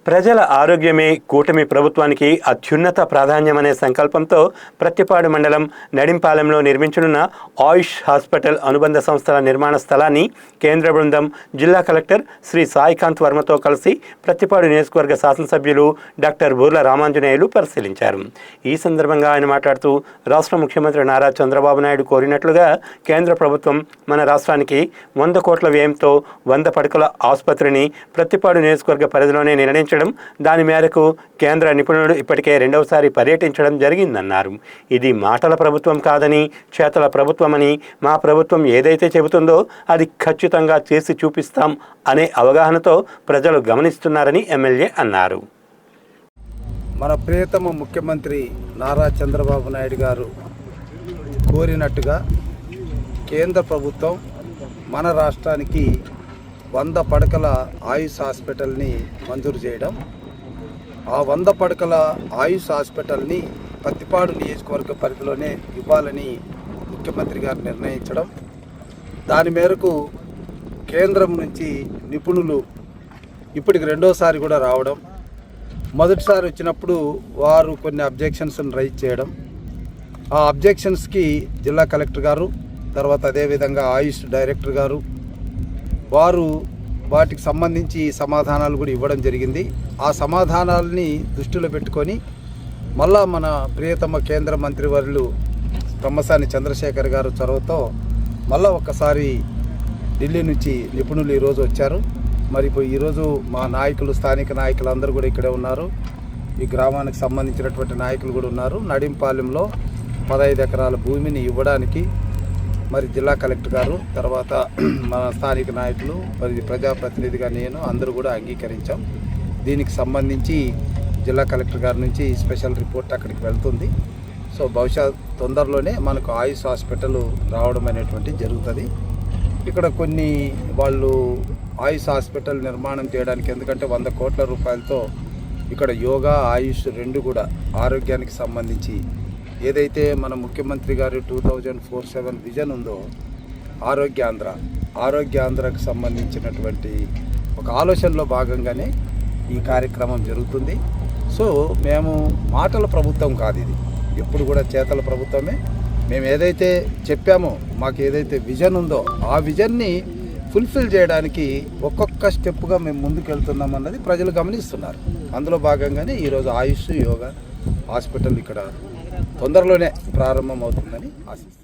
ప్రజల ఆరోగ్యమే కూటమి ప్రభుత్వానికి అత్యున్నత ప్రాధాన్యమనే సంకల్పంతో ప్రత్తిపాడు మండలం నడింపాలెంలో నిర్మించనున్న ఆయుష్ హాస్పిటల్ అనుబంధ సంస్థల నిర్మాణ స్థలాన్ని కేంద్ర బృందం జిల్లా కలెక్టర్ శ్రీ సాయికాంత్ వర్మతో కలిసి ప్రత్తిపాడు నియోజకవర్గ శాసనసభ్యులు డాక్టర్ బూర్ల రామాంజనేయులు పరిశీలించారు. ఈ సందర్భంగా ఆయన మాట్లాడుతూ రాష్ట్ర ముఖ్యమంత్రి నారా చంద్రబాబు నాయుడు కోరినట్లుగా కేంద్ర ప్రభుత్వం మన రాష్ట్రానికి 100 కోట్ల వ్యయంతో 100 పడకల ఆసుపత్రిని ప్రత్తిపాడు నియోజకవర్గ పరిధిలోనే నిర్ణయించడం, దాని మేరకు కేంద్ర నిపుణులు ఇప్పటికే రెండవసారి పర్యటించడం జరిగిందన్నారు. ఇది మాటల ప్రభుత్వం కాదని చేతల ప్రభుత్వమని, మా ప్రభుత్వం ఏదైతే చెబుతుందో అది ఖచ్చితంగా చేసి చూపిస్తాం అనే అవగాహనతో ప్రజలు గమనిస్తున్నారని ఎమ్మెల్యే అన్నారు. మన ప్రియతమ ముఖ్యమంత్రి నారా చంద్రబాబు నాయుడు గారు కోరినట్టుగా కేంద్ర ప్రభుత్వం మన రాష్ట్రానికి 100 పడకల ఆయుష్ హాస్పిటల్ని మంజూరు చేయడం, ఆ 100 పడకల ఆయుష్ హాస్పిటల్ని ప్రత్తిపాడు నియోజకవర్గ పరిధిలోనే ఇవ్వాలని ముఖ్యమంత్రి గారు నిర్ణయించడం, దాని మేరకు కేంద్రం నుంచి నిపుణులు ఇప్పటికి రెండోసారి కూడా రావడం, మొదటిసారి వచ్చినప్పుడు వారు కొన్ని అబ్జెక్షన్స్ని రైజ్ చేయడం, ఆ అబ్జెక్షన్స్కి జిల్లా కలెక్టర్ గారు, తర్వాత అదేవిధంగా ఆయుష్ డైరెక్టర్ గారు వారు వాటికి సంబంధించి సమాధానాలు కూడా ఇవ్వడం జరిగింది. ఆ సమాధానాలని దృష్టిలో పెట్టుకొని మళ్ళా మన ప్రియతమ కేంద్ర మంత్రివర్యులు బ్రహ్మసాని చంద్రశేఖర్ గారు చొరవతో మళ్ళా ఒక్కసారి ఢిల్లీ నుంచి నిపుణులు ఈరోజు వచ్చారు. మరి ఈరోజు మా నాయకులు, స్థానిక నాయకులు అందరూ కూడా ఇక్కడే ఉన్నారు. ఈ గ్రామానికి సంబంధించినటువంటి నాయకులు కూడా ఉన్నారు. నడింపాలెంలో 15 ఎకరాల భూమిని ఇవ్వడానికి మరి జిల్లా కలెక్టర్ గారు, తర్వాత మన స్థానిక నాయకులు, మరి ప్రజాప్రతినిధిగా నేను అందరూ కూడా అంగీకరించాం. దీనికి సంబంధించి జిల్లా కలెక్టర్ గారి నుంచి స్పెషల్ రిపోర్ట్ అక్కడికి వెళ్తుంది. సో బహుశా తొందరలోనే మనకు ఆయుష్ హాస్పిటల్ రావడం అనేటువంటి జరుగుతుంది. ఇక్కడ కొన్ని వాళ్ళు ఆయుష్ హాస్పిటల్ నిర్మాణం చేయడానికి, ఎందుకంటే 100 కోట్ల రూపాయలతో ఇక్కడ యోగా, ఆయుష్ రెండు కూడా ఆరోగ్యానికి సంబంధించి ఏదైతే మన ముఖ్యమంత్రి గారు 2047 విజన్ ఉందో ఆరోగ్యాంధ్రకు సంబంధించినటువంటి ఒక ఆలోచనలో భాగంగానే ఈ కార్యక్రమం జరుగుతుంది. సో మేము మాటల ప్రభుత్వం కాదు, ఇది ఎప్పుడు కూడా చేతల ప్రభుత్వమే. మేము ఏదైతే చెప్పామో, మాకు ఏదైతే విజన్ ఉందో ఆ విజన్ని ఫుల్ఫిల్ చేయడానికి ఒక్కొక్క స్టెప్గా మేము ముందుకు వెళ్తున్నాం అన్నది ప్రజలు గమనిస్తున్నారు. అందులో భాగంగానే ఈరోజు ఆయుష్ యోగా హాస్పిటల్ ఇక్కడ తొందరలోనే ప్రారంభం అవుతుందని ఆశిస్తున్నాను.